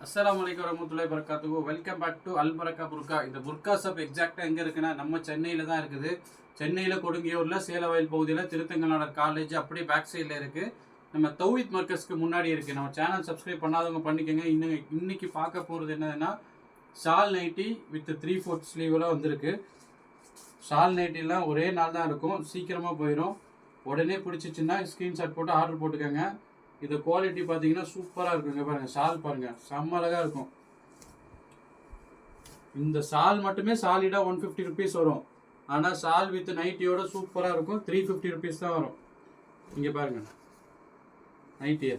அஸ்ஸலாமுஅலைக்கும் வரஹ்மத்துல்லாஹி வபரகாத்துஹு. Welcome back to அல் பரக்கா புர்கா. இந்த புர்கா ஷாப் எக்ஸாக்டாக எங்கே இருக்குன்னா நம்ம சென்னையில் தான் இருக்குது. சென்னையில் கொடுங்கியூரில் சேலவயல் பகுதியில் திருத்தங்கநாடர் காலேஜ் அப்படியே பேக் சைடில் இருக்குது. நம்ம தௌஹீத் மர்கஸ்க்கு முன்னாடி இருக்குது. நம்ம சேனல் சப்ஸ்கிரைப் பண்ணாதவங்க பண்ணிக்கோங்க. இன்னைக்கு பார்க்க போகிறது என்னதுன்னா ஷால் நைட்டி வித் 3/4 ஸ்லீவெலாம் வந்திருக்கு. ஷால் நைட்டிலாம் ஒரே நாள் தான் இருக்கும், சீக்கிரமாக போயிடும். உடனே பிடிச்சிச்சின்னா ஸ்க்ரீன்ஷாட் போட்டு ஆர்டர் போட்டுக்கோங்க. இது குவாலிட்டி பார்த்தீங்கன்னா சூப்பராக இருக்குங்க. பாருங்கள் ஷால் பாருங்கள், செம்ம அழகாக இருக்கும். இந்த ஷால் மட்டுமே சாலிடாக 150 ருபீஸ் வரும். ஆனால் ஷால் வித் நைட்டியோட சூப்பராக இருக்கும். 350 ருபீஸ் தான் வரும். இங்கே பாருங்கள் நைட்டியை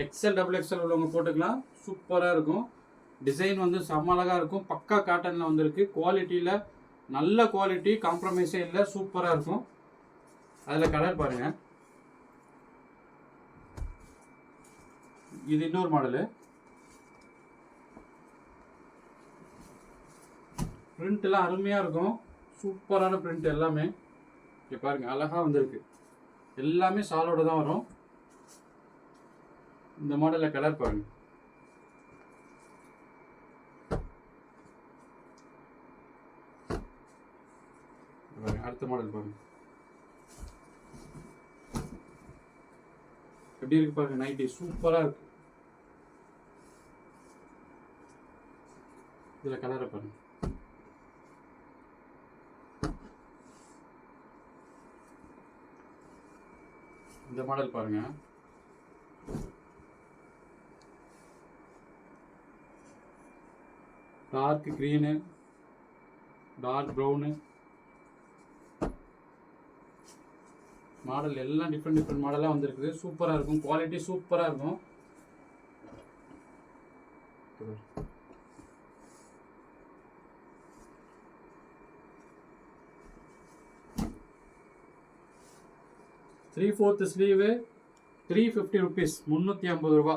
எக்ஸ்எல் XXL உள்ளவங்க போட்டுக்கலாம், சூப்பராக இருக்கும். டிசைன் வந்து செம்ம அழகாக இருக்கும். பக்கா காட்டனில் வந்துருக்கு. குவாலிட்டியில் நல்ல குவாலிட்டி, காம்ப்ரமைஸே இல்லை, சூப்பராக இருக்கும். அதில் கலர் பாருங்கள். இது இன்னொரு மாடலு. பிரிண்ட் எல்லாம் அருமையாக இருக்கும், சூப்பரான பிரிண்ட் எல்லாமே. இங்கே பாருங்கள் அழகாக வந்திருக்கு. எல்லாமே ஷாலோட தான் வரும். இந்த மாடலில் கலர் பாருங்கள். அடுத்த மாடல் பாருங்கள் எப்படி இருக்கு பாருங்க. நைட்டி சூப்பராக இருக்கு. இதில் கலரை பாருங்க. இந்த மாடல் பாருங்க. Dark green, dark brown model எல்லாம் டிஃப்ரெண்ட் மாடலாக வந்துருக்குது. சூப்பராக இருக்கும். குவாலிட்டி சூப்பராக இருக்கும். த்ரீ-4 ஸ்லீவு 350 ருபீஸ், 350 ரூபா.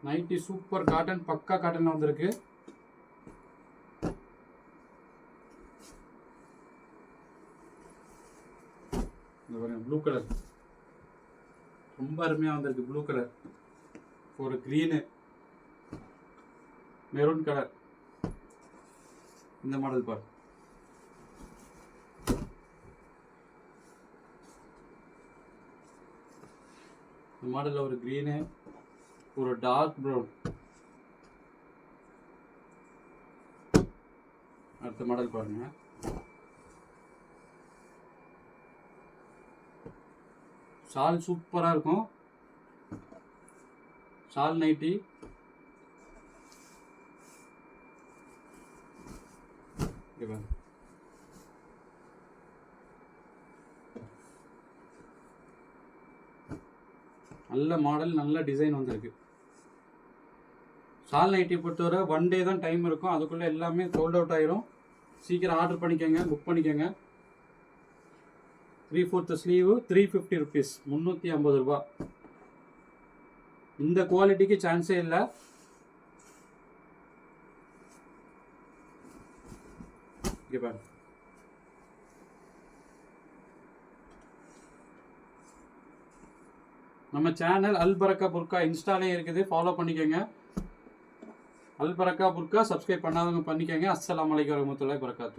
நைட்டி சூப்பர் காட்டன், பக்கா காட்டனில் வந்திருக்கு. ப்ளூ கலர் ரொம்ப அருமையாக வந்திருக்கு. ப்ளூ கலர், ஒரு க்ரீனு, மெரூன் கலர். இந்த மாடல் பாரு. இந்த மாடலில் ஒரு க்ரீனு, ஒரு டார்க் ப்ரௌன். அடுத்த மாடல் பாருங்க. ஷால் சூப்பராக இருக்கும். ஷால் நைட்டி நல்ல மாடல், நல்ல டிசைன் வந்திருக்கு. ஷால் நைட்டி பொறுத்தவரை 1 டே தான் டைம் இருக்கும். அதுக்குள்ளே எல்லாமே சோல்ட் அவுட் ஆயிரும். சீக்கிரம் ஆர்டர் பண்ணிக்கோங்க, புக் பண்ணிக்கோங்க. 3/4 ஸ்லீவு 350 ருபீஸ், 350 ரூபா. இந்த குவாலிட்டிக்கு சான்ஸே இல்லை. இங்கே பாருங்க. நம்ம சேனல் அல் பரக்கா புர்கா இன்ஸ்டாலே இருக்குது, ஃபாலோ பண்ணிக்கோங்க. அல் பரக்கா புர்கா சப்ஸ்கிரைப் பண்ணாதவங்க பண்ணிக்கோங்க. அஸ்ஸலாமு அலைக்கும் வரஹ்மத்துல்லாஹி வபரகாத்துஹு.